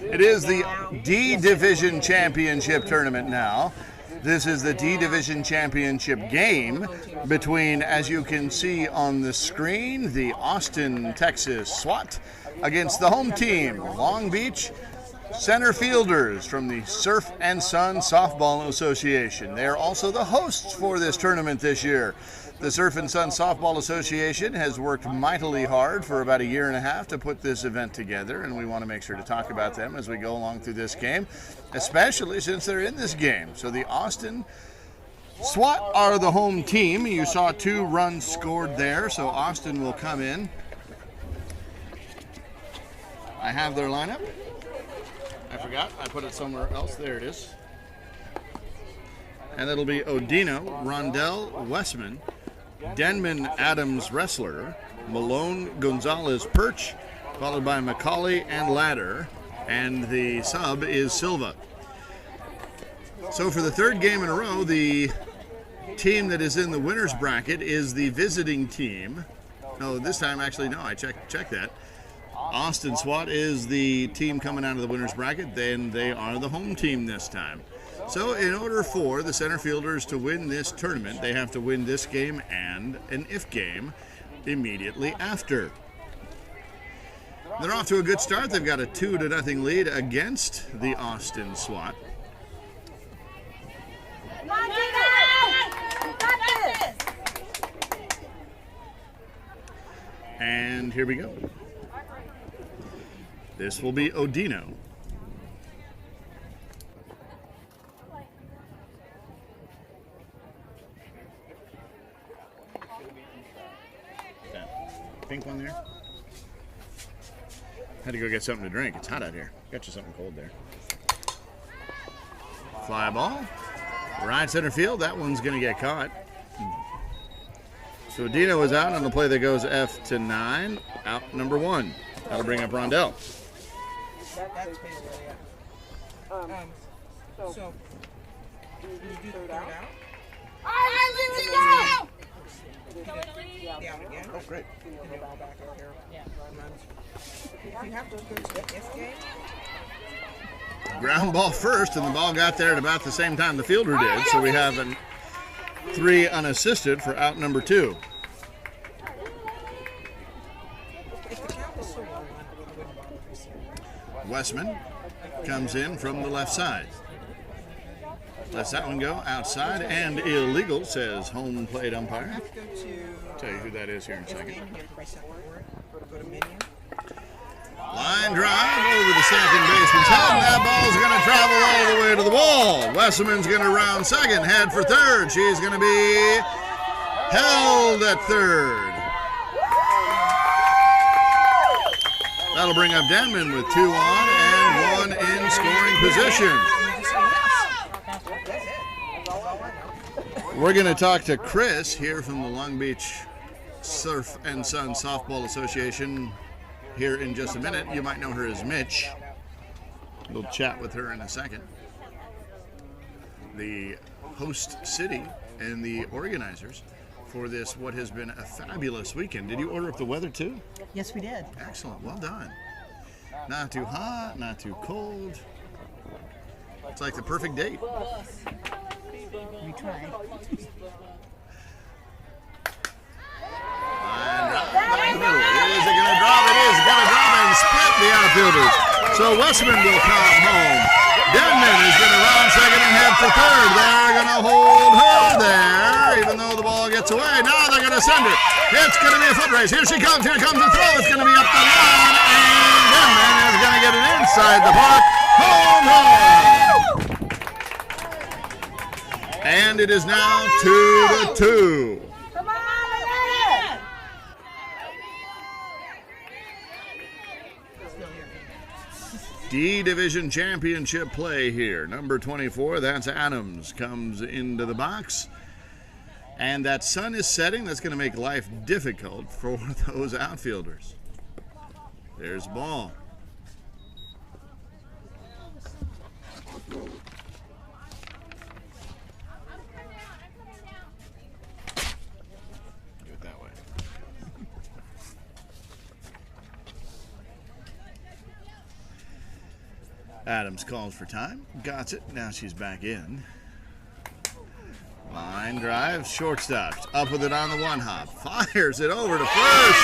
It is the D Division Championship tournament now. This is the D Division Championship game between, as you can see on the screen, the Austin, Texas Swat against the home team, Long Beach Centerfielders from the Surf and Sun Softball Association. They are also the hosts for this tournament this year. The Surf and Sun Softball Association has worked mightily hard for about a year and a half to put this event together, and we want to make sure to talk about them as we go along through this game, especially since they're in this game. So the Austin Swat are the home team. You saw 2 runs scored there, so Austin will come in. I have their lineup. I forgot. I put it somewhere else. There it is. And it'll be Odino, Rondell, Westman, Denman, Adams, Wrestler, Malone, Gonzalez, Perch, followed by McCauley and Ladder, and the sub is Silva. So for the 3rd game in a row, the team that is in the winner's bracket is the visiting team. No, this time actually, no, I checked that. Austin Swat is the team coming out of the winner's bracket, then they are the home team this time. So in order for the Centerfielders to win this tournament, they have to win this game and an if game immediately after. They're off to a good start. They've got a 2-0 lead against the Austin Swat. And here we go. This will be Odino. That pink one there. Had to go get something to drink. It's hot out here. Got you something cold there. Fly ball. Right center field. That one's going to get caught. So Odino is out on the play that goes F to 9. Out number 1. That'll bring up Rondell. That's basically it. So, did you do third out? All right, Down again. Oh, great. And the ball back up here. Runs. If you have to go to the if game. Ground ball first, and the ball got there at about the same time the fielder did. So we have a 3 unassisted for out number 2. Westman comes in from the left side. Lets that one go outside and illegal, says home plate umpire. I'll tell you who that is here in a second. Line drive over the second baseman's head, and that ball's going to travel all the way to the wall. Westman's going to round second, head for third. She's going to be held at third. That'll bring up Denman with 2 on and 1 in scoring position. We're going to talk to Chris here from the Long Beach Surf and Sun Softball Association here in just a minute. You might know her as Mitch. We'll chat with her in a second. The host city and the organizers for this, what has been a fabulous weekend. Did you order up the weather too? Yes, we did. Excellent, well done. Not too hot, not too cold. It's like the perfect date. We tried. Line drive back the middle. Is it going to drop? It is going to drop and split the outfielders. So Westman will come home. Denman is going to round second and head for third. They're going to hold her there, even though the ball gets away. Now they're going to send it. It's going to be a foot race. Here she comes. Here comes the throw. It's going to be up the line, and Denman is going to get it inside the park. Home run. And it is now 2-2. D Division Championship play here. Number 24, that's Adams, comes into the box. And that sun is setting. That's going to make life difficult for those outfielders. There's the ball. Adams calls for time. Got it. Now she's back in. Line drive. Shortstops. Up with it on the one hop. Fires it over to first.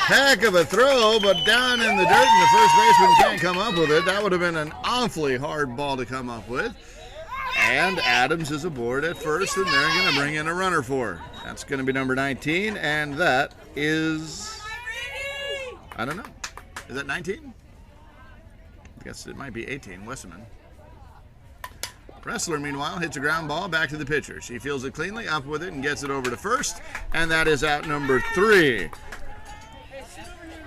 Heck of a throw, but down in the dirt, and the first baseman can't come up with it. That would have been an awfully hard ball to come up with. And Adams is aboard at first, and they're going to bring in a runner for her. That's going to be number 19, and that is, I don't know. Is that 19? I guess it might be 18, Westerman. Wrestler, meanwhile, hits a ground ball back to the pitcher. She fields it cleanly, up with it, and gets it over to first, and that is out number 3.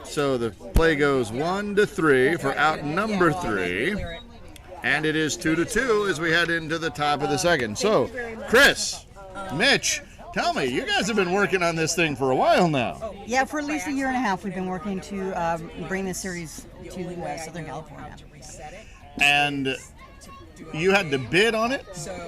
So the play goes 1-3 for out number 3. And it is 2-2 as we head into the top of the second. So, Chris, Mitch, tell me, you guys have been working on this thing for a while now. Yeah, for at least a year and a half, we've been working to bring this series to Southern California. And you had to bid on it?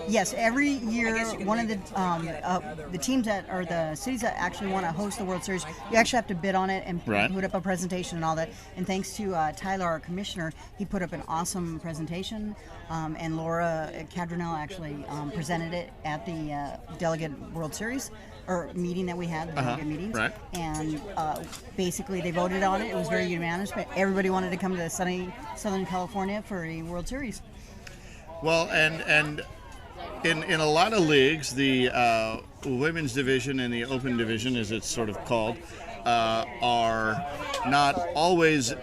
Yes, every year, one of the teams that, or the cities that actually want to host the World Series, you actually have to bid on it and put up a presentation and all that. And thanks to Tyler, our commissioner, he put up an awesome presentation. And Laura Cadronell actually presented it at the Delegate World Series, or meeting that we had, the delegate meetings. Right. And basically they voted on it. It was very unanimous, but everybody wanted to come to sunny Southern California for a World Series. Well, and in a lot of leagues, the women's division and the open division, as it's sort of called, are not always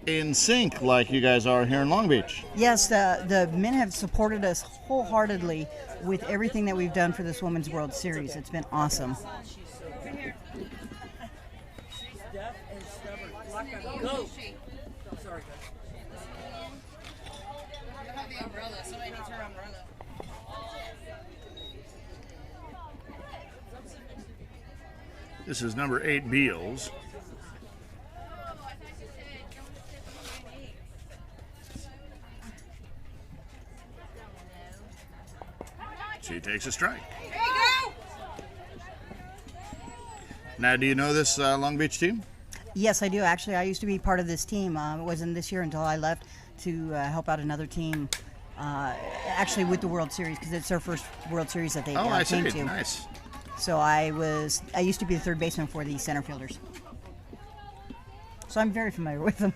in sync like you guys are here in Long Beach. Yes, the men have supported us wholeheartedly with everything that we've done for this Women's World Series. It's been awesome. Go. This is number 8, Beals. She takes a strike. Now, do you know this Long Beach team? Yes, I do. Actually, I used to be part of this team. It wasn't this year until I left to help out another team, actually with the World Series, because it's their first World Series that they came to. Nice. So I used to be the third baseman for the Centerfielders. So I'm very familiar with them.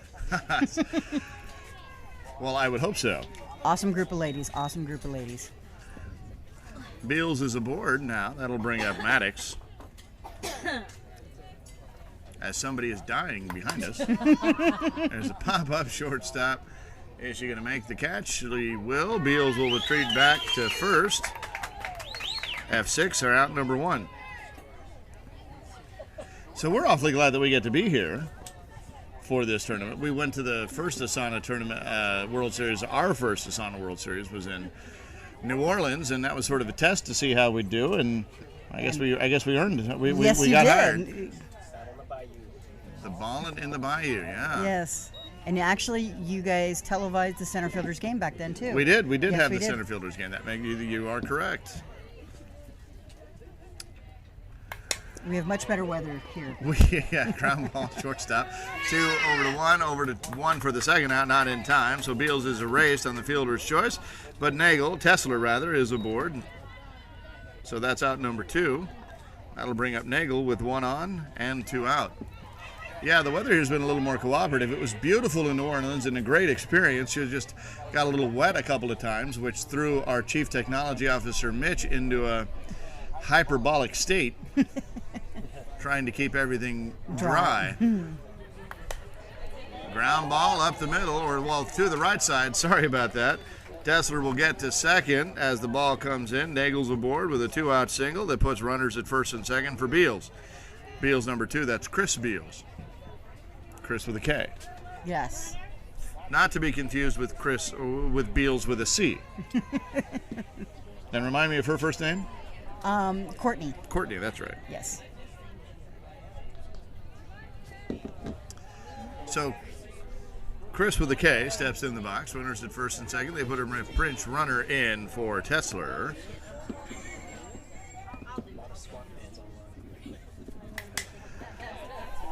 Well, I would hope so. Awesome group of ladies. Awesome group of ladies. Beals is aboard now. That'll bring up Maddox. As somebody is dying behind us. There's a pop-up shortstop. Is she going to make the catch? She will. Beals will retreat back to first. F6 are out number 1. So we're awfully glad that we get to be here for this tournament. We went to the first ASANA tournament, World Series. Our first ASANA World Series was in New Orleans, and that was sort of a test to see how we'd do. And I guess we earned it. We got hired. The ball in the bayou, yeah. Yes. And actually, you guys televised the Centerfielders game back then, too. We did. We did have the Centerfielders game. You are correct. We have much better weather here. Ground ball, shortstop. 2 over to 1 for the second out, not in time. So Beals is erased on the fielder's choice. But Tessler rather, is aboard. So that's out number 2. That'll bring up Nagel with 1 on and 2 out. Yeah, the weather here has been a little more cooperative. It was beautiful in New Orleans and a great experience. She just got a little wet a couple of times, which threw our Chief Technology Officer, Mitch, into a hyperbolic state, trying to keep everything dry. Ground ball up the middle, to the right side. Sorry about that. Tessler will get to second as the ball comes in. Nagel's aboard with a 2-out single that puts runners at first and second for Beals. Beals number 2, that's Chris Beals. Chris with a K. Yes. Not to be confused with Beals with a C. Then remind me of her first name? Courtney. Courtney, that's right. Yes. So, Chris with a K steps in the box. Runners at first and second. They put a pinch runner in for Tessler.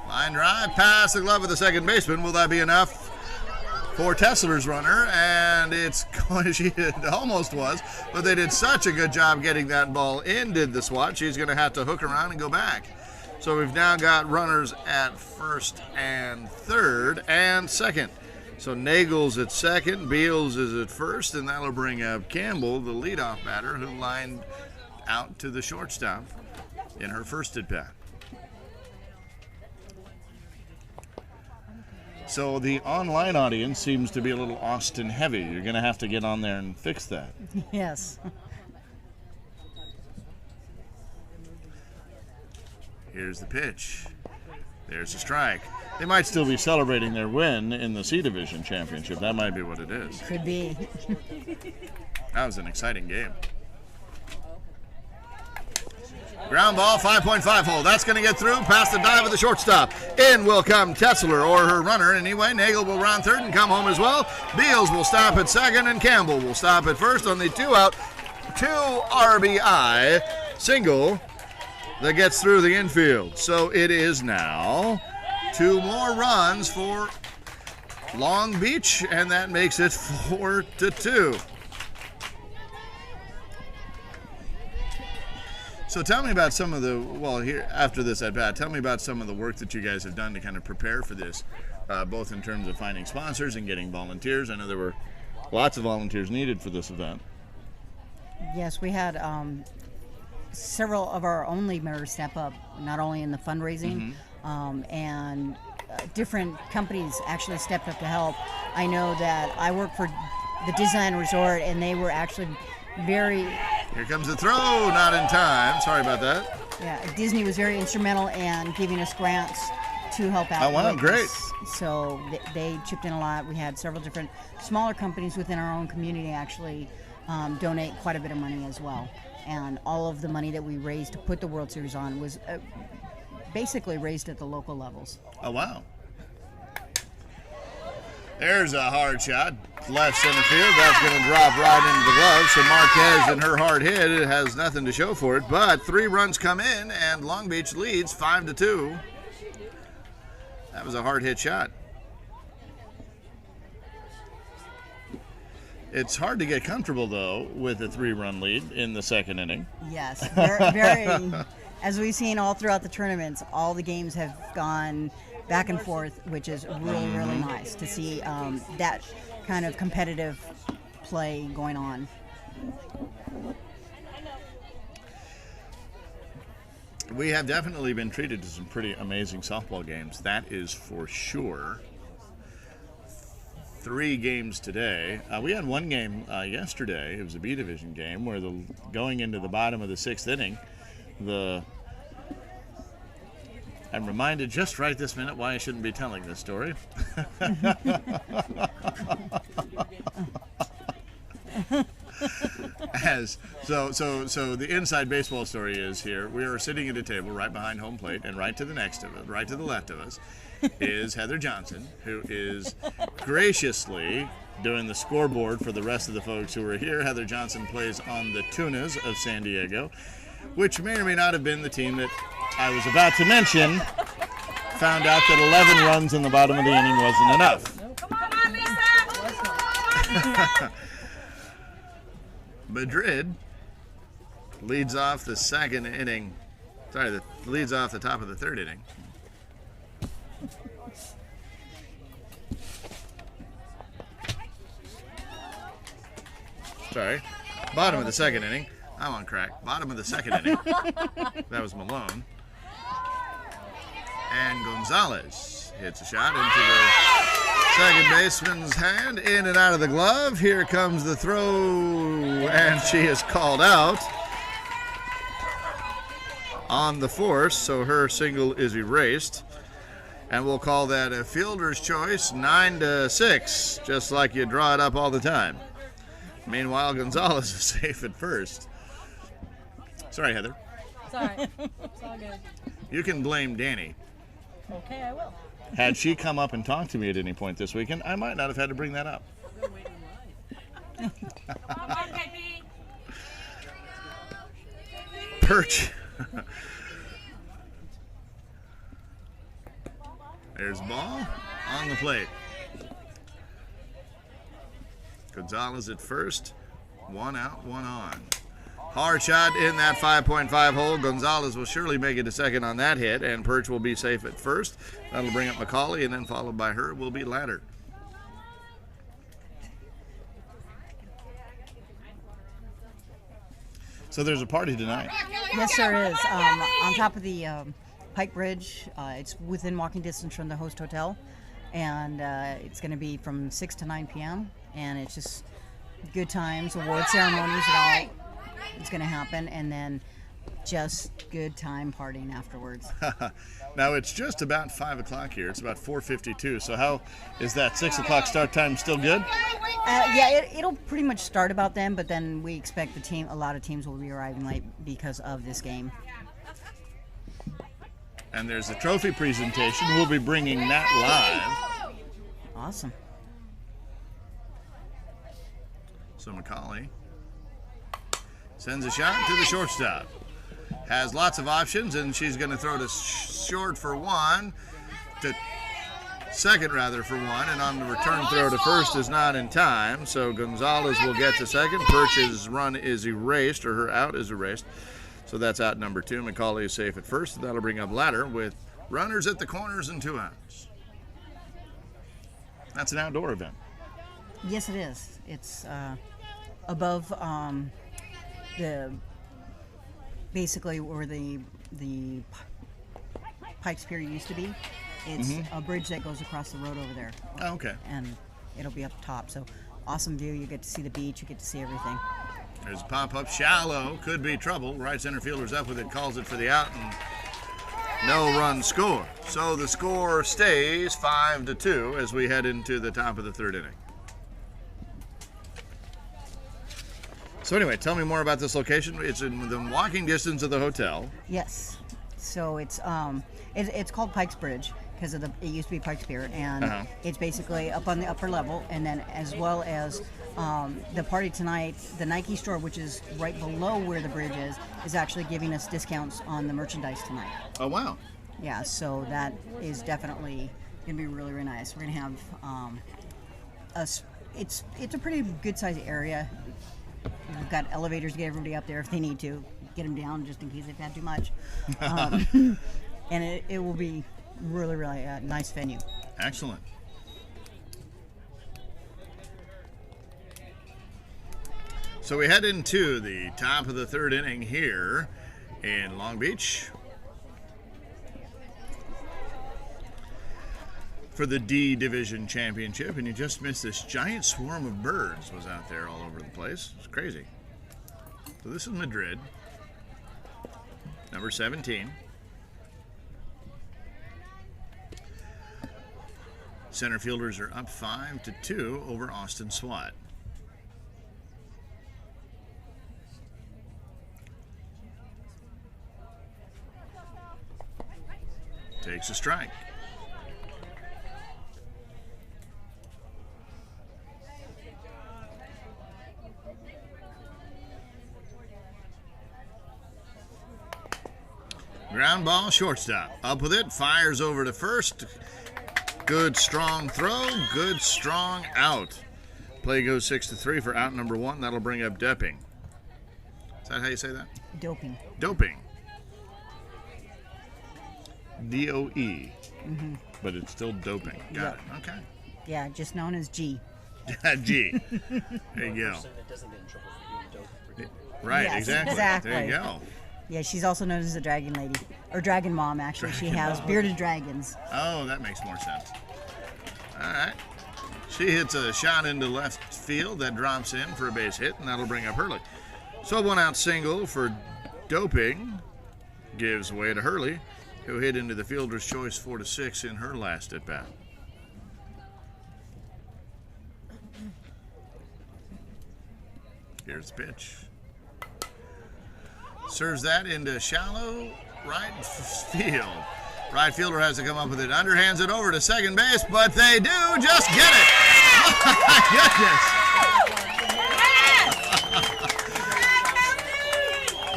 Line drive past the glove of the second baseman. Will that be enough for Tesler's runner, and it almost was, but they did such a good job getting that ball in, did the Swat. She's going to have to hook around and go back. So we've now got runners at first and third and second. So Nagel's at second, Beals is at first, and that'll bring up Campbell, the leadoff batter, who lined out to the shortstop in her first at bat. So the online audience seems to be a little Austin heavy. You're going to have to get on there and fix that. Yes. Here's the pitch. There's a strike. They might still be celebrating their win in the C Division Championship. That might be what it is. Could be. That was an exciting game. Ground ball, 5.5 hole. That's going to get through past the dive of the shortstop. In will come Tesler or her runner. Anyway, Nagel will round third and come home as well. Beals will stop at second, and Campbell will stop at first on the 2-out, 2 RBI single that gets through the infield. So it is now 2 more runs for Long Beach, and that makes it 4-2. So tell me about some of the, here after this at bat, tell me about some of the work that you guys have done to kind of prepare for this, both in terms of finding sponsors and getting volunteers. I know there were lots of volunteers needed for this event. Yes, we had several of our own league members step up, not only in the fundraising, and different companies actually stepped up to help. I know that I work for the Disneyland Resort, and they were actually very... Here comes the throw, not in time. Sorry about that. Yeah, Disney was very instrumental in giving us grants to help out. Oh, wow, great. So they chipped in a lot. We had several different smaller companies within our own community actually donate quite a bit of money as well. And all of the money that we raised to put the World Series on was basically raised at the local levels. Oh, wow. There's a hard shot. Left center field. That's going to drop right into the glove. So Marquez and her hard hit, it has nothing to show for it. But 3 runs come in, and Long Beach leads 5-2. That was a hard hit shot. It's hard to get comfortable, though, with a 3-run lead in the second inning. Yes, very as we've seen all throughout the tournaments, all the games have gone back and forth, which is really, really nice to see that kind of competitive play going on. We have definitely been treated to some pretty amazing softball games. That is for sure. 3 games today. We had 1 game yesterday. It was a B Division game where going into the bottom of the 6th inning, I'm reminded just right this minute why I shouldn't be telling this story. So the inside baseball story is here. We are sitting at a table right behind home plate, and right to the next of us, right to the left of us, is Heather Johnson, who is graciously doing the scoreboard for the rest of the folks who are here. Heather Johnson plays on the Tunas of San Diego, which may or may not have been the team that I was about to mention. Found out that 11 runs in the bottom of the inning wasn't enough. Come on, Lisa! Madrid leads off the second inning. Leads off the top of the 3rd inning. Sorry. Bottom of the 2nd inning. I'm on crack. Bottom of the 2nd inning. That was Malone. And Gonzalez hits a shot into the second baseman's hand, in and out of the glove. Here comes the throw, and she is called out on the force, so her single is erased. And we'll call that a fielder's choice, 9-6, just like you draw it up all the time. Meanwhile, Gonzalez is safe at first. Sorry, Heather. It's all right. It's all good. You can blame Danny. Okay, I will. Had she come up and talked to me at any point this weekend, I might not have had to bring that up. Perch. There's ball on the plate. Gonzalez at first. 1 out, 1 on. Hard shot in that 5.5 hole. Gonzalez will surely make it to second on that hit, and Perch will be safe at first. That'll bring up McCauley, and then followed by her will be Ladder. So there's a party tonight. Yes, there is. On top of the Pike Bridge. It's within walking distance from the host hotel, and it's going to be from 6 to 9 p.m. And it's just good times, award ceremonies, and all. It's going to happen, and then just good time partying afterwards. Now it's just about 5 o'clock here. It's about 4:52. So how is that 6 o'clock start time still good? Yeah, it'll pretty much start about then, but then we expect a lot of teams will be arriving late because of this game. And there's the trophy presentation. We'll be bringing that live. Awesome. So McCauley sends a shot to the shortstop. Has lots of options, and she's going to throw to short for one, to second rather for one, and on the return throw to first is not in time, so Gonzalez will get to second. Perch's run is erased, or her out is erased, so that's out number 2. McCauley is safe at first. That'll bring up Ladder with runners at the corners and 2 outs. That's an outdoor event. Yes, it is. It's above the basically where the Pikes Pier used to be. It's a bridge that goes across the road over there. Oh, okay. And it'll be up top. So awesome view. You get to see the beach. You get to see everything. There's a pop-up, shallow, could be trouble. Right center fielder's up with it, calls it for the out, and no run score. So the score stays 5-2 as we head into the top of the 3rd inning. So anyway, tell me more about this location. It's in within walking distance of the hotel. Yes. So it's called Pikes Bridge because it used to be Pikes Pier, and it's basically up on the upper level, and then as well as the party tonight, the Nike store, which is right below where the bridge is actually giving us discounts on the merchandise tonight. Oh wow! Yeah, so that is definitely gonna be really, really nice. We're gonna have it's a pretty good sized area. We've got elevators to get everybody up there if they need to, get them down just in case they've had too much. And it will be really, really a nice venue. Excellent. So we head into the top of the 3rd inning here in Long Beach for the D Division Championship, and you just missed this giant swarm of birds was out there all over the place. It's crazy. So this is Madrid, number 17. Centerfielders are up 5-2 over Austin Swat. Takes a strike. Ground ball, shortstop. Up with it, fires over to first. Good strong throw, good strong out. Play goes 6-3 for out number 1. That'll bring up Depping. Is that how you say that? Doping. Doping. D-O-E. But it's still doping. Got it. Okay. Yeah, just known as G. G. There you go. Right, Yes, exactly. There you go. Yeah, she's also known as the Dragon Lady, or Dragon Mom, actually. She has bearded dragons. Oh, that makes more sense. All right. She hits a shot into left field that drops in for a base hit, and that'll bring up Hurley. So 1-out single for Doping gives way to Hurley, who hit into the fielder's choice 4-6 in her last at bat. Here's the pitch. Serves that into shallow right field. Right fielder has to come up with it. Underhands it over to second base, but they do just get it. My goodness.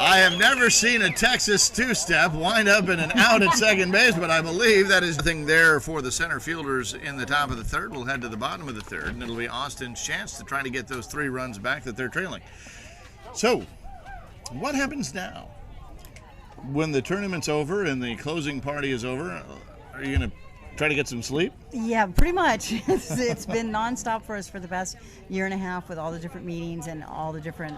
I have never seen a Texas two-step wind up in an out at second base, but I believe that is nothing there for the center fielders in the top of the third. We'll head to the bottom of the third, and it'll be Austin's chance to try to get those 3 runs back that they're trailing. So, what happens now? When the tournament's over and the closing party is over, are you going to try to get some sleep? Yeah, pretty much. It's been nonstop for us for the past year and a half with all the different meetings and all the different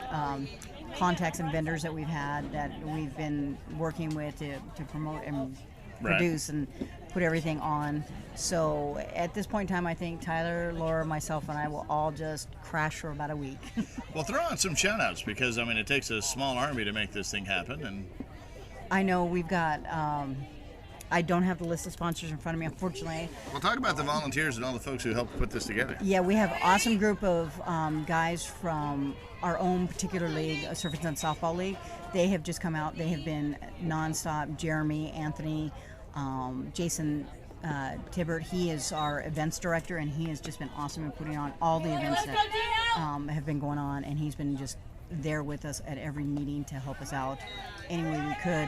contacts and vendors that we've had that we've been working with to promote and produce and put everything on. So at this point in time, I think Tyler, Laura, myself, and I will all just crash for about a week. Well, throw on some shout-outs because, I mean, it takes a small army to make this thing happen. And I know we've got... I don't have the list of sponsors in front of me, unfortunately. We'll talk about the volunteers and all the folks who helped put this together. Yeah, we have an awesome group of guys from our own particular league, a Surf and Softball League. They have just come out. They have been nonstop. Jeremy, Anthony, Jason Tibbert, he is our events director, and he has just been awesome in putting on all the events that have been going on, and he's been just there with us at every meeting to help us out any way we could.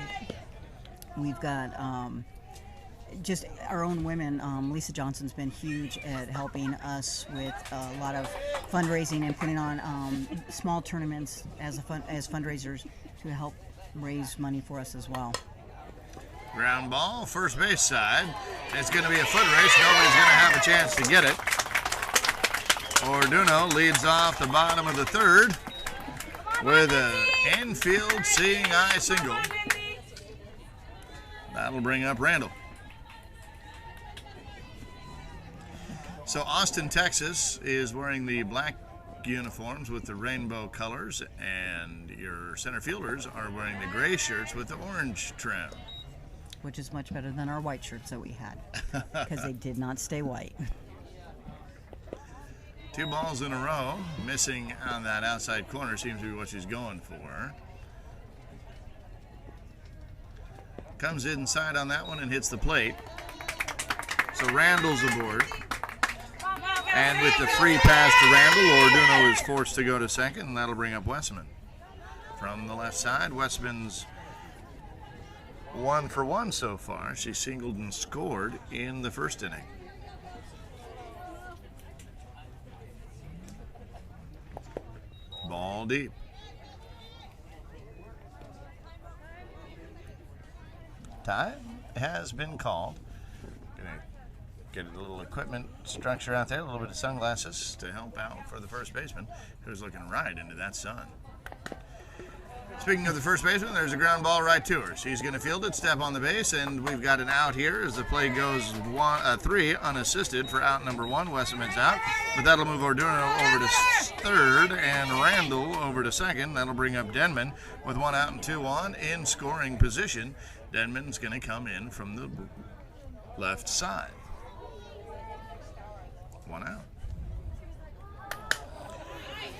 We've got just our own women. Lisa Johnson's been huge at helping us with a lot of fundraising and putting on small tournaments as fundraisers to help raise money for us as well. Ground ball, first base side. It's going to be a foot race. Nobody's going to have a chance to get it. Orduno leads off the bottom of the third with an infield seeing eye single. That'll bring up Randall. So Austin, Texas is wearing the black uniforms with the rainbow colors, and your center fielders are wearing the gray shirts with the orange trim. Which is much better than our white shirts that we had, because they did not stay white. 2 balls in a row. Missing on that outside corner seems to be what she's going for. Comes inside on that one and hits the plate. So Randall's aboard. And with the free pass to Randall, Orduno is forced to go to second, and that'll bring up Westman. From the left side, Westman's 1 for 1 so far. She singled and scored in the first inning. Ball deep. Time has been called. Gonna get a little equipment structure out there, a little bit of sunglasses to help out for the first baseman, who's looking right into that sun. Speaking of the first baseman, there's a ground ball right to her. She's going to field it, step on the base, and we've got an out here as the play goes 3 unassisted for out number 1. Westman's out, but that'll move Orduno over to third and Randall over to second. That'll bring up Denman with 1 out and 2 on in scoring position. Denman's going to come in from the left side. 1 out.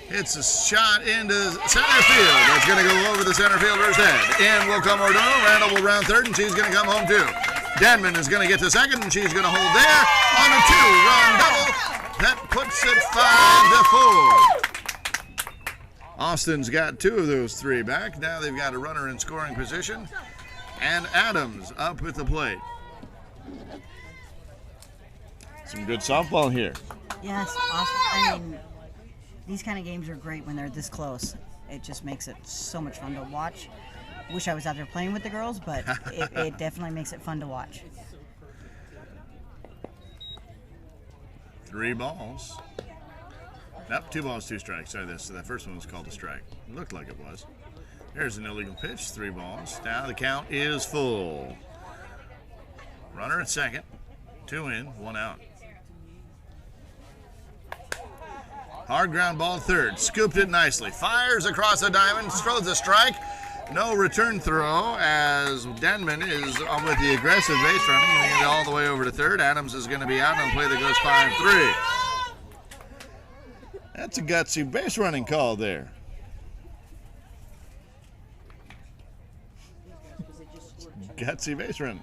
It's a shot into center field. That's going to go over the center fielder's head. In will come Orduno. Randall will round third, and she's going to come home too. Denman is going to get to second, and she's going to hold there on a 2-run double. That puts it 5-4. Austin's got 2 of those 3 back. Now they've got a runner in scoring position. And Adams up with the plate. Some good softball here. Yes, awesome. I mean, these kind of games are great when they're this close. It just makes it so much fun to watch. Wish I was out there playing with the girls, but it definitely makes it fun to watch. 3 balls. Nope, 2 balls, 2 strikes. Sorry, that first one was called a strike. It looked like it was. There's an illegal pitch, 3 balls. Now the count is full. Runner at second, 2 in, 1 out. Hard ground ball third, scooped it nicely. Fires across the diamond, throws a strike. No return throw as Denman is on with the aggressive base running and all the way over to third. Adams is going to be out on a play that goes 5-3. That's a gutsy base running call there. Gutsy base run.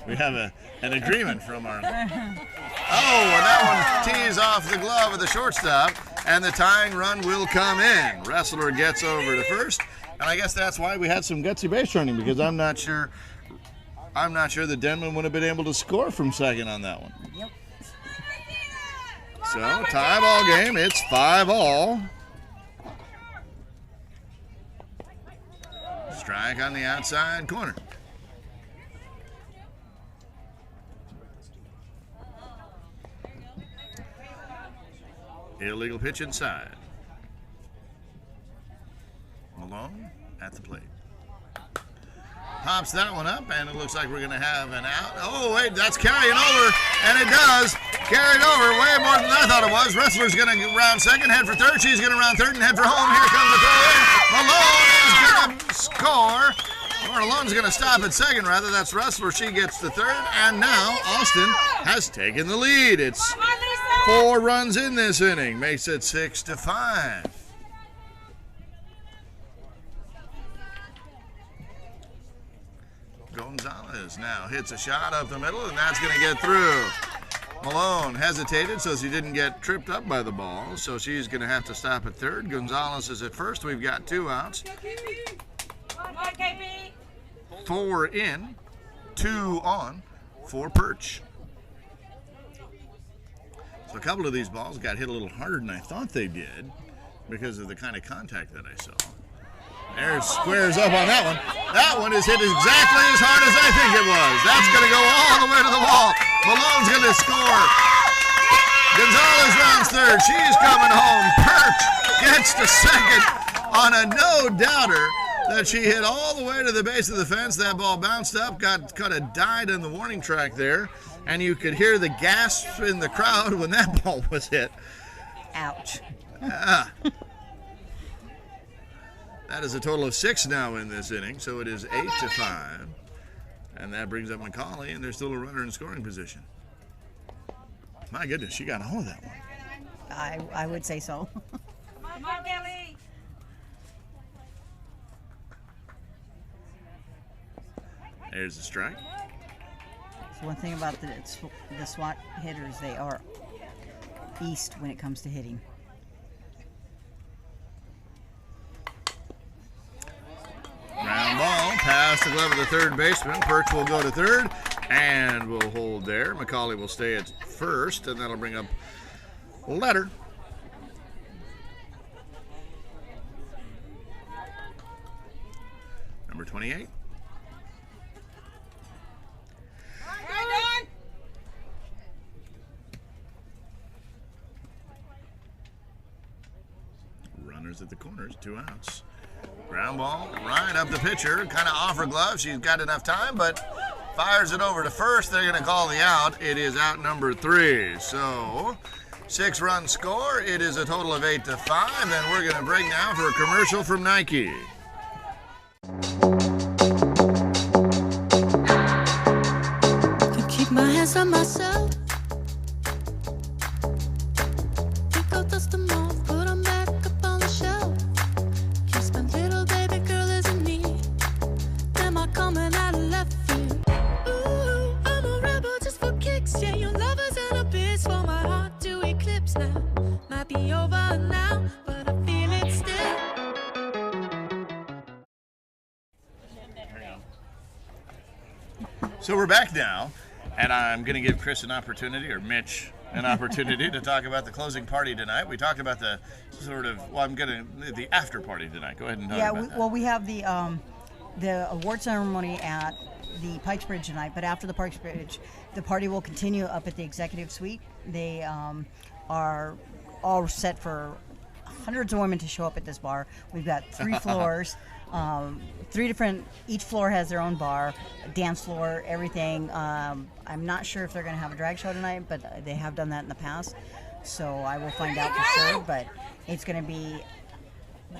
We have an agreement from our... Oh, and that one tees off the glove of the shortstop, and the tying run will come in. Wrestler gets over to first, And I guess that's why we had some gutsy base running, because I'm not sure that Denman would have been able to score from second on that one. Yep. So, tie ball game. It's 5-all. Strike on the outside corner. Illegal pitch inside. Malone at the plate. Pops that one up, and it looks like we're going to have an out. Oh, wait, that's carrying over, and it does. Carried over way more than I thought it was. Wrestler's going to round second, head for third. She's going to round third and head for home. Here comes the throw in. Malone is going to score. Or Malone's going to stop at second, rather. That's Wrestler. She gets the third, and now Austin has taken the lead. It's 4 runs in this inning. Makes it 6-5. Gonzalez now hits a shot up the middle, and that's going to get through. Malone hesitated so she didn't get tripped up by the ball, so she's going to have to stop at third. Gonzalez is at first. We've got 2 outs. 4 in, 2 on for Perch. So a couple of these balls got hit a little harder than I thought they did because of the kind of contact that I saw. There's squares up on that one. That one is hit exactly as hard as I think it was. That's going to go all the way to the wall. Malone's going to score. Gonzalez rounds third. She's coming home. Perch gets to second on a no-doubter that she hit all the way to the base of the fence. That ball bounced up, got kind of died in the warning track there, and you could hear the gasps in the crowd when that ball was hit. Ouch. That is a total of 6 now in this inning, so it is 8-5. And that brings up McCauley, and there's still a runner in scoring position. My goodness, she got all of that one. I would say so. Come on, Kelly. There's the strike. So one thing about the SWAT hitters, they are east when it comes to hitting. Ground ball past the glove of the third baseman. Perch will go to third and will hold there. McCauley will stay at first, and that'll bring up Letter. Number 28. Runners at the corners, 2 outs. Ground ball right up the pitcher, kind of off her glove. She's got enough time, but fires it over to first. They're going to call the out. It is out number 3. So 6-run score. It is a total of 8-5, and we're going to break now for a commercial from Nike. Can keep my hands on myself. Think I'll dust them off, put them back up on the shelf. Kiss my little baby girl isn't me. Am I coming out of left field? Ooh, I'm a rebel just for kicks. Yeah, your lover's in a bitch for my heart to eclipse now. Might be over now, but I feel it still. So we're back now, and I'm going to give Chris an opportunity, or Mitch an opportunity to talk about the closing party tonight. We talked about the sort of, the after party tonight. Go ahead and talk about that. Well, we have the award ceremony at the Pikes Bridge tonight, but after the Pikes Bridge, the party will continue up at the Executive Suite. They are all set for hundreds of women to show up at this bar. We've got 3 floors. 3 different, each floor has their own bar, dance floor, everything. I'm not sure if they're going to have a drag show tonight, but they have done that in the past. So I will find out for sure, but it's going to be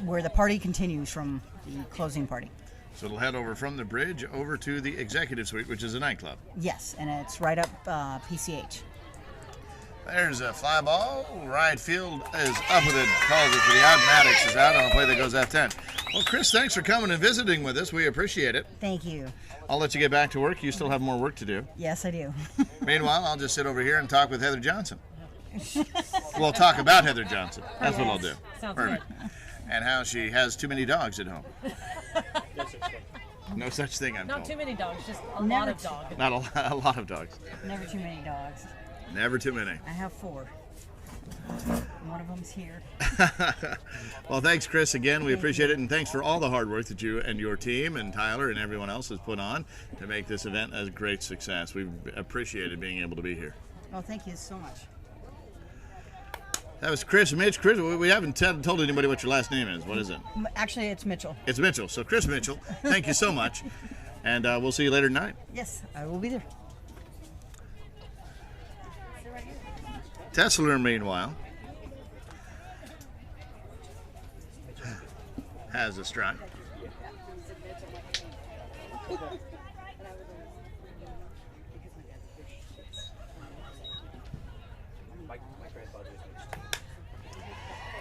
where the party continues from the closing party. So it'll head over from the bridge over to the Executive Suite, which is a nightclub. Yes, and it's right up PCH. There's a fly ball. Right field is up with it. Calls it for the out. Maddox is out on a play that goes F10. Well, Chris, thanks for coming and visiting with us. We appreciate it. Thank you. I'll let you get back to work. You still have more work to do. Yes, I do. Meanwhile, I'll just sit over here and talk with Heather Johnson. We'll talk about Heather Johnson. That's what I'll do. Sounds Perfect. And how she has too many dogs at home. No such thing, I'm Not told. too many dogs, just a Never lot of dogs. Not a lot of dogs. Never too many dogs. Never too many. I have 4. One of them's here. Well, thanks, Chris, again. We appreciate it, and thanks for all the hard work that you and your team and Tyler and everyone else has put on to make this event a great success. We've appreciated being able to be here. Oh, thank you so much. That was Chris. Mitch, Chris, we haven't told anybody what your last name is. What is it? Actually, it's Mitchell. It's Mitchell. So, Chris Mitchell, thank you so much, and we'll see you later tonight. Yes, I will be there. Tesla, meanwhile, has a strike.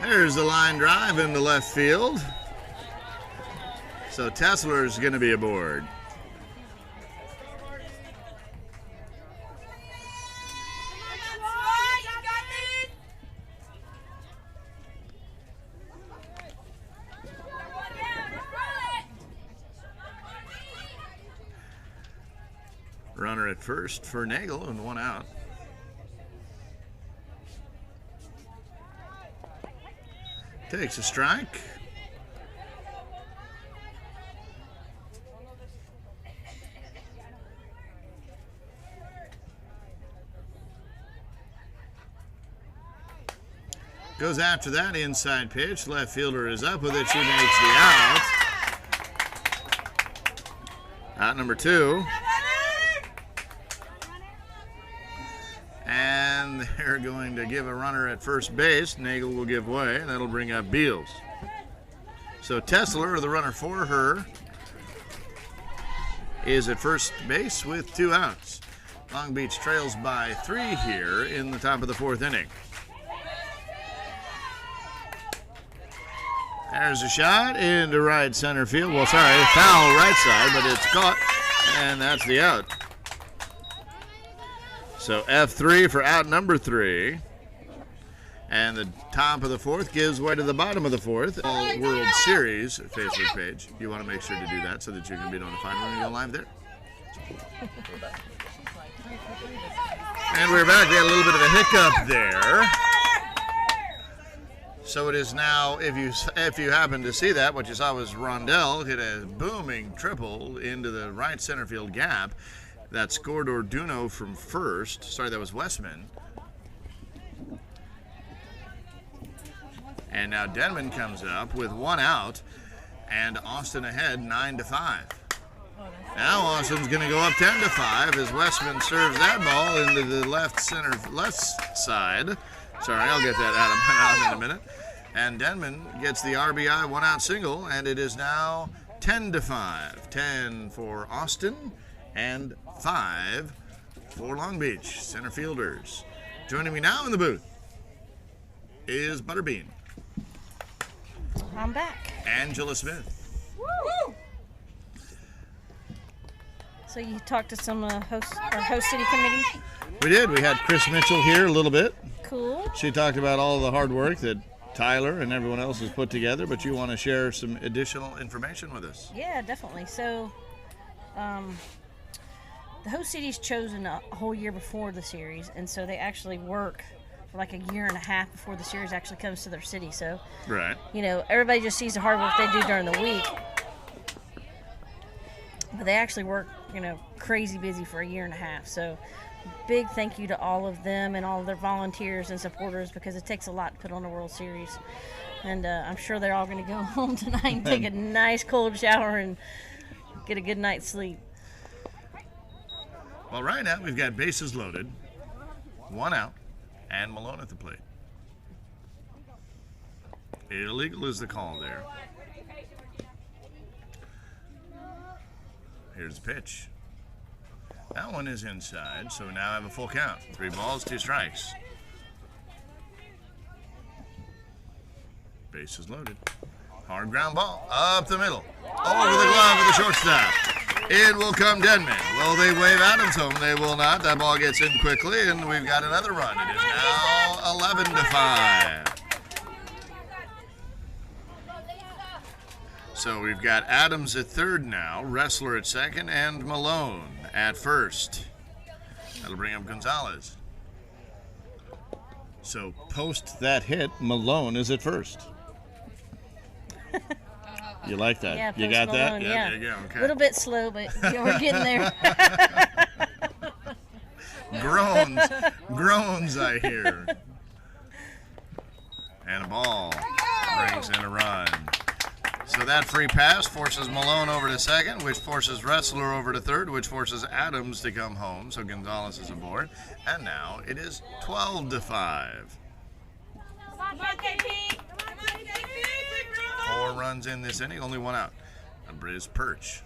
There's the line drive into left field. So Tesler's going to be aboard. Runner at first for Nagel and 1 out. Takes a strike. Goes after that inside pitch. Left fielder is up with it. She makes the out. Out number 2. And they're going to give a runner at first base. Nagel will give way, and that'll bring up Beals. So Tesler, the runner for her, is at first base with 2 outs. Long Beach trails by 3 here in the top of the 4th inning. There's a shot into right center field. Well, sorry, foul right side, but it's caught, and that's the out. So F3 for out number 3. And the top of the 4th gives way to the bottom of the 4th. All World Series Facebook page. You want to make sure to do that so that you can be notified when we go live there. And we're back. We had a little bit of a hiccup there. So it is now, if you happen to see that, what you saw was Rondell hit a booming triple into the right center field gap. That scored Orduno from first. Sorry, that was Westman. And now Denman comes up with 1 out, and Austin ahead 9-5. Now Austin's going to go up 10-5 as Westman serves that ball into the left side. Sorry, I'll get that out in a minute. And Denman gets the RBI 1-out single, and it is now 10-5. 10 for Austin and 5 for Long Beach Centerfielders. Joining me now in the booth is Butterbean. I'm back. Angela Smith. Woo! So you talked to some host city committee? We did. We had Chris Mitchell here a little bit. Cool. She talked about all the hard work that Tyler and everyone else has put together, but you want to share some additional information with us. Yeah, definitely. So the host city's chosen a whole year before the series, and so they actually work for like a year and a half before the series actually comes to their city. So, right. You know, everybody just sees the hard work they do during the week, but they actually work, you know, crazy busy for a year and a half. So big thank you to all of them and all of their volunteers and supporters, because it takes a lot to put on a World Series. And I'm sure they're all going to go home tonight and take a nice cold shower and get a good night's sleep. Well, right now we've got bases loaded, 1 out, and Malone at the plate. Illegal is the call there. Here's the pitch. That one is inside, so we now have a full count. 3 balls, 2 strikes. Bases loaded. Hard ground ball up the middle. Over the glove of the shortstop. It will come Denman. Will they wave Adams home? They will not. That ball gets in quickly, and we've got another run. It is now 11-5. So we've got Adams at third now, Wrestler at second, and Malone at first. That'll bring up Gonzalez. So post that hit, Malone is at first. You like that? Yeah, you got Malone, that? yeah. There you go. Okay. A little bit slow, but we're getting there. Groans, I hear. And a ball brings in a run. So that free pass forces Malone over to second, which forces Wrestler over to third, which forces Adams to come home. So Gonzalez is aboard. And now it is 12-5. 4 runs in this inning, only 1 out. Number is Perch.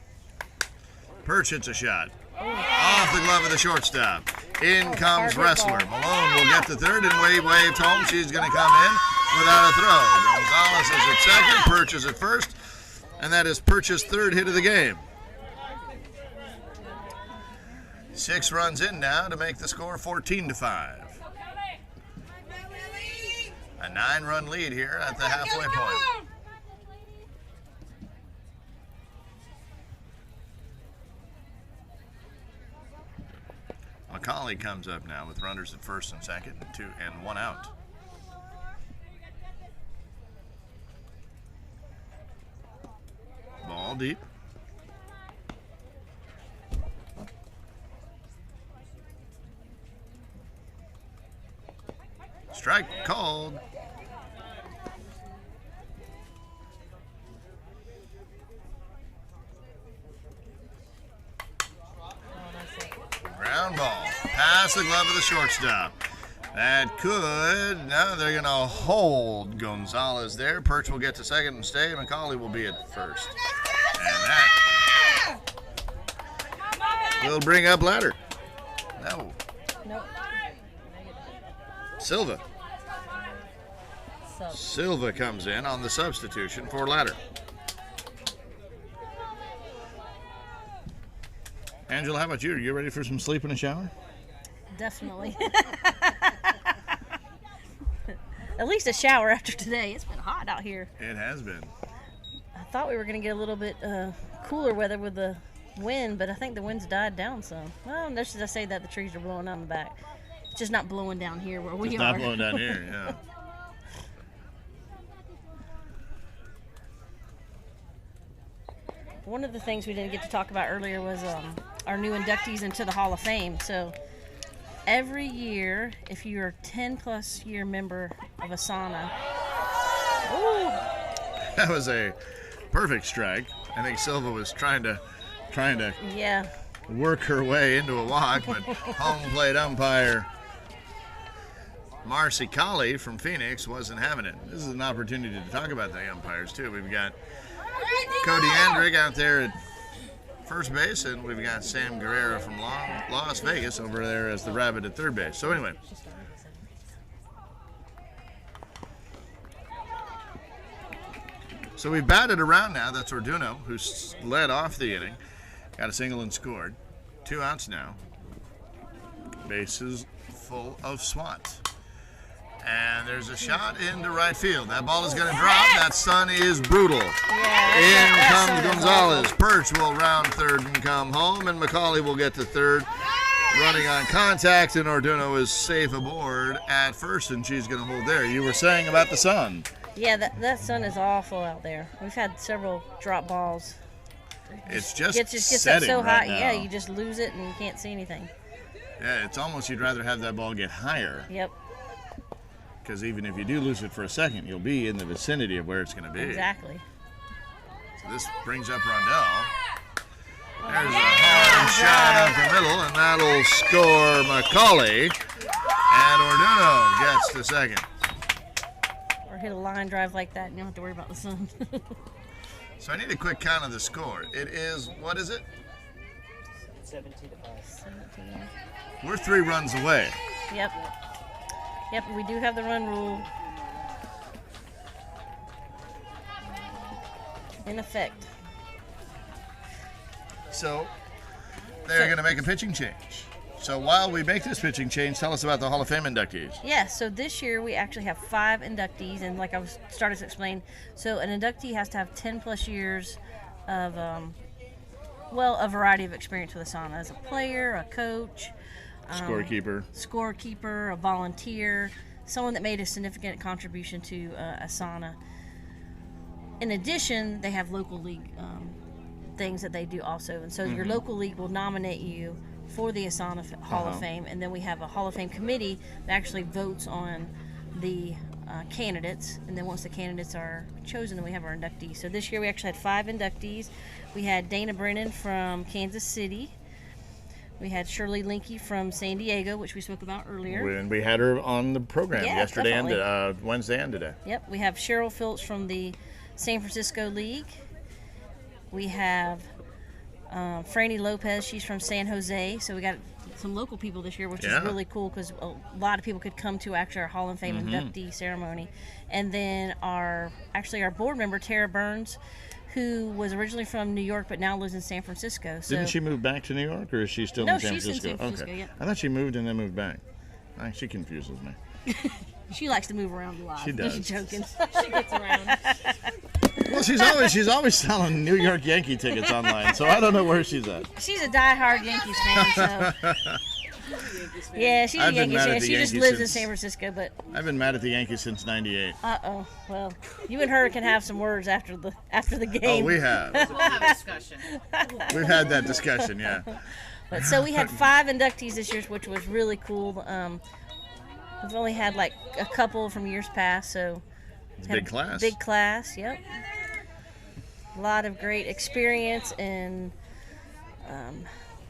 Perch hits a shot. Off the glove of the shortstop. In comes Wrestler. Malone will get to third and waved home. She's going to come in without a throw. Gonzalez is at second. Perch is at first. And that is Perch's third hit of the game. 6 runs in now to make the score 14-5. A 9-run lead here at the halfway point. McCauley comes up now with runners at first and second, and 1 out. Ball deep. Strike called. Ground ball. Past the glove of the shortstop. That could. Now they're going to hold Gonzalez there. Perch will get to second and stay. McCauley will be at first. And that will bring up Ladder. No. Nope. Silva. Silva comes in on the substitution for Ladder. Angela, how about you? Are you ready for some sleep in a shower? Definitely. At least a shower after today. It's been hot out here. It has been. I thought we were going to get a little bit cooler weather with the wind, but I think the wind's died down some. Well, just as I say that, the trees are blowing out in the back. It's just not blowing down here where we are. It's not blowing down here, yeah. One of the things we didn't get to talk about earlier was our new inductees into the Hall of Fame. So every year, if you're a 10-plus year member of ASANA, That was a perfect strike. I think Silva was trying to yeah, work her way into a walk, but home plate umpire Marcy Colley from Phoenix wasn't having it. This is an opportunity to talk about the umpires, too. We've got Cody Andrick out there at first base, and we've got Sam Guerrero from Las Vegas over there as the rabbit at third base. So anyway, so we've batted around now. That's Orduno, who's led off the inning. Got a single and scored. 2 outs now. Bases full of Swat. And there's a shot into right field. That ball is going to drop. That sun is brutal. In comes Gonzalez. Perch will round third and come home, and McCauley will get to third. Running on contact, and Orduno is safe aboard at first, and she's going to hold there. You were saying about the sun. Yeah, that sun is awful out there. We've had several drop balls. It's just gets up setting so right hot. now. Yeah, you just lose it and you can't see anything. Yeah, it's almost you'd rather have that ball get higher. Yep. Because even if you do lose it for a second, you'll be in the vicinity of where it's going to be. Exactly. So this brings up Rondell. There's a hard shot up the middle, and that'll score McCauley. And Orduno gets to second. Or hit a line drive like that and you don't have to worry about the sun. So I need a quick count of the score. It is, what is it? 17-5. 17. We're 3 runs away. Yep. Yep, we do have the run rule in effect. So they're going to make a pitching change. So while we make this pitching change, tell us about the Hall of Fame inductees. Yeah, so this year we actually have 5 inductees, and like I was started to explain, so an inductee has to have 10 plus years of, a variety of experience with ASANA as a player, a coach, scorekeeper, a volunteer, someone that made a significant contribution to ASANA. In addition, they have local league things that they do also, and so your local league will nominate you for the ASANA Hall of Fame, and then we have a Hall of Fame committee that actually votes on the candidates, and then once the candidates are chosen, then we have our inductees. So this year we actually had 5 inductees. We had Dana Brennan from Kansas City. We had Shirley Linke from San Diego, which we spoke about earlier. And we had her on the program yesterday and Wednesday and today. Yep. We have Cheryl Phillips from the San Francisco League. We have Franny Lopez, she's from San Jose, so we got some local people this year, which is really cool because a lot of people could come to actually our Hall of Fame inductee ceremony. And then our board member, Tara Burns, who was originally from New York but now lives in San Francisco. So didn't she move back to New York, or is she still in San Francisco? No, she's in San Francisco, okay. yeah. I thought she moved and then moved back. She confuses me. She likes to move around a lot. She does. She's joking. She gets around. Well, she's always selling New York Yankee tickets online, so I don't know where she's at. She's a diehard Yankees fan, so. Yeah, she's a Yankees fan. She just lives in San Francisco, but. I've been mad at the Yankees since '98. Uh-oh. Well, you and her can have some words after the game. Oh, we have. We'll have a discussion. We've had that discussion, yeah. But so we had 5 inductees this year, which was really cool. We've only had like a couple from years past, so. It's a big class. Big class, yep. A lot of great experience and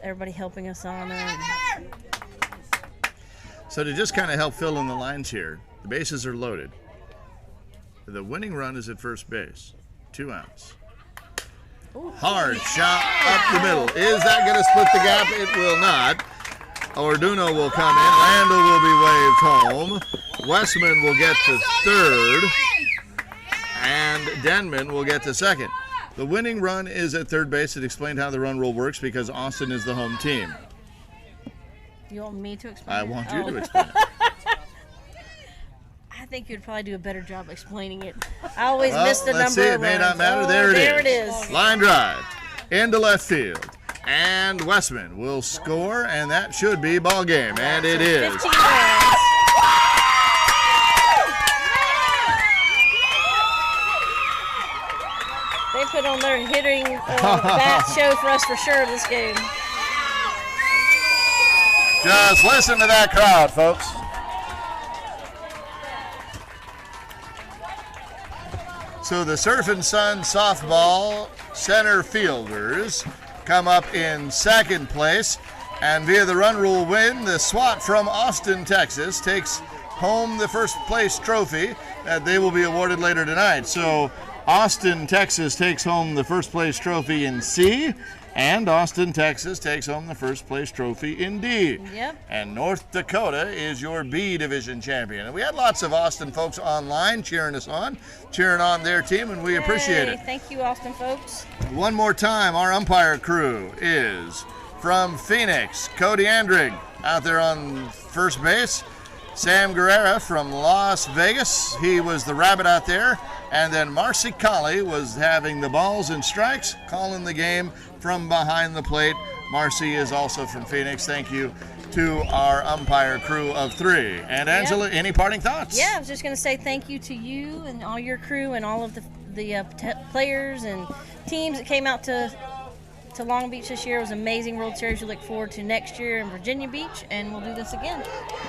everybody helping us on it. So to just kind of help fill in the lines here, the bases are loaded. The winning run is at first base. 2 outs. Hard shot up the middle. Is that going to split the gap? It will not. Orduno will come in. Randall will be waved home. Westman will get to third. And Denman will get to second. The winning run is at third base. It explained how the run rule works because Austin is the home team. You want me to explain? I want you to explain it. I think you'd probably do a better job explaining it. I always miss the let's number see. of It may not runs. matter. There it is. Line drive into left field. And Westman will score, and that should be ball game. And it is. 15 runs. They put on their hitting bat show for us for sure this game. Just listen to that crowd, folks. So the Surf and Sun softball Centerfielders come up in second place, and via the run rule win, the Swat from Austin, Texas takes home the first place trophy that they will be awarded later tonight. So Austin, Texas takes home the first place trophy in C, and Austin, Texas takes home the first place trophy in D. Yep. And North Dakota is your B division champion. And we had lots of Austin folks online cheering us on, cheering on their team, and we appreciate it. Thank you, Austin folks. One more time, our umpire crew is from Phoenix, Cody Andrig out there on first base. Sam Guerrera from Las Vegas, he was the rabbit out there. And then Marcy Colley was having the balls and strikes, calling the game from behind the plate. Marcy is also from Phoenix. Thank you to our umpire crew of 3. And Angela, any parting thoughts? Yeah, I was just going to say thank you to you and all your crew and all of the players and teams that came out to Long Beach this year. It was an amazing World Series. We look forward to next year in Virginia Beach, and we'll do this again.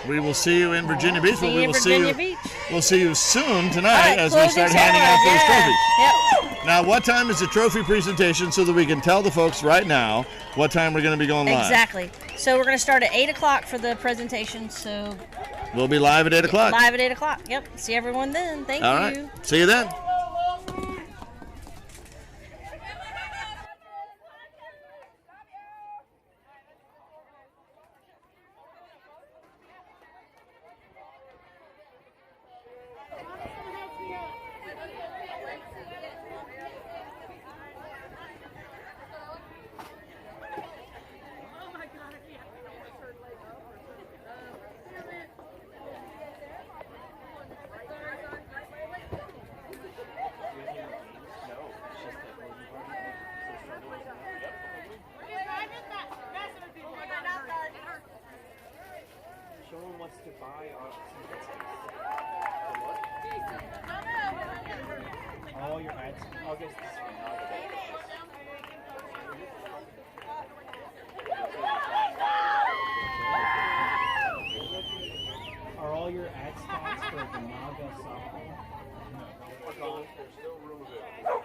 We will see you in Virginia Beach. See you in Virginia Beach. We'll see you soon tonight as we start handing out those trophies. Yep. Now, what time is the trophy presentation so that we can tell the folks right now what time we're going to be going live? Exactly. So we're going to start at 8 o'clock for the presentation. So we'll be live at 8 o'clock. Live at 8 o'clock. Yep. See everyone then. Thank you. All right. See you then. your ads? I'll get this one. Are all your ad stats for the MAGA softball? No. There's still room available.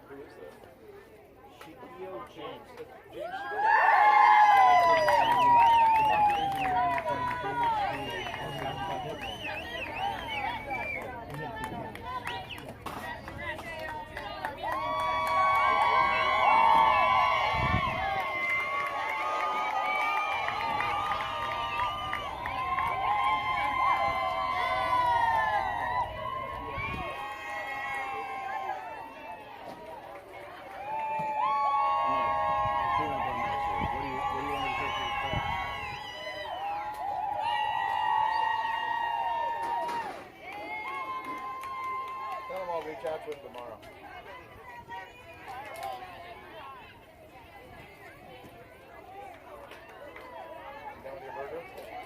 Who is that? Shikio James. James Tell him I'll reach out to him tomorrow. You done with your burger?